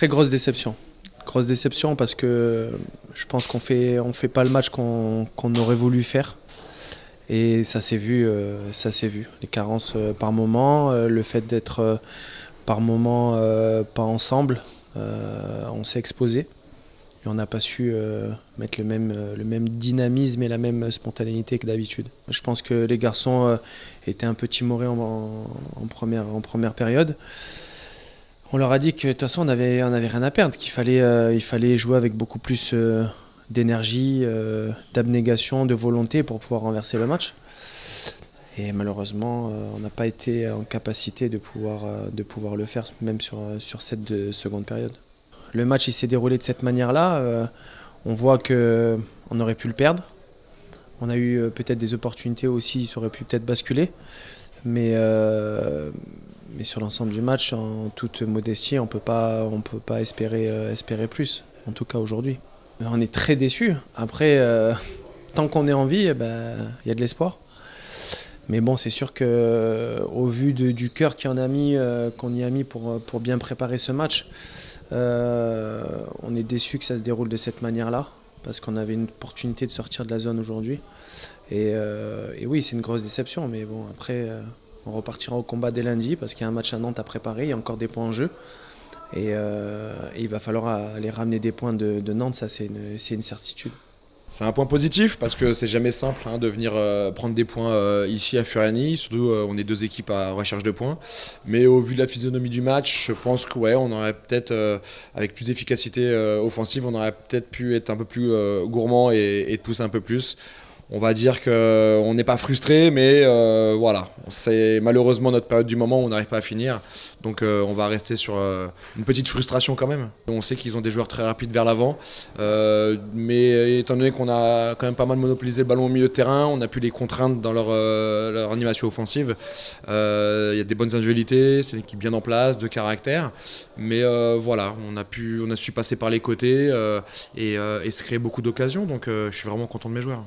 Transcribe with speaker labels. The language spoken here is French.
Speaker 1: très grosse déception. Grosse déception parce que je pense qu'on fait pas le match qu'on aurait voulu faire. Et ça s'est vu, ça s'est vu. Les carences par moment, le fait d'être par moment pas ensemble, on s'est exposé. Et on n'a pas su mettre le même dynamisme et la même spontanéité que d'habitude. Je pense que les garçons étaient un peu timorés en première période. On leur a dit que de toute façon on avait rien à perdre, il fallait jouer avec beaucoup plus d'énergie, d'abnégation, de volonté pour pouvoir renverser le match. Et malheureusement, on n'a pas été en capacité de pouvoir le faire, même sur cette seconde période. Le match il s'est déroulé de cette manière-là. On voit qu'on aurait pu le perdre. On a eu peut-être des opportunités aussi, ça aurait pu peut-être basculer. Mais sur l'ensemble du match, en toute modestie, on peut pas espérer plus, en tout cas aujourd'hui. On est très déçus. Après, tant qu'on est en vie, eh ben, y a de l'espoir. Mais bon, c'est sûr qu'au vu du cœur qu'on y a mis pour bien préparer ce match, on est déçus que ça se déroule de cette manière-là, parce qu'on avait une opportunité de sortir de la zone aujourd'hui. Et oui, c'est une grosse déception, mais bon, après, on repartira au combat dès lundi, parce qu'il y a un match à Nantes à préparer, il y a encore des points en jeu. Et il va falloir aller ramener des points de Nantes, ça c'est une certitude.
Speaker 2: C'est un point positif parce que c'est jamais simple de venir prendre des points ici à Furiani. Surtout, on est deux équipes à recherche de points. Mais au vu de la physionomie du match, je pense que ouais, on aurait peut-être, avec plus d'efficacité offensive, on aurait peut-être pu être un peu plus gourmand et de pousser un peu plus. On va dire qu'on n'est pas frustré, mais voilà, c'est malheureusement notre période du moment où on n'arrive pas à finir. Donc on va rester sur une petite frustration quand même. On sait qu'ils ont des joueurs très rapides vers l'avant, mais étant donné qu'on a quand même pas mal monopolisé le ballon au milieu de terrain, on a pu les contraindre dans leur animation offensive. Il y a des bonnes individualités, c'est une équipe bien en place, de caractère. Mais voilà, on a su passer par les côtés et se créer beaucoup d'occasions. Donc je suis vraiment content de mes joueurs.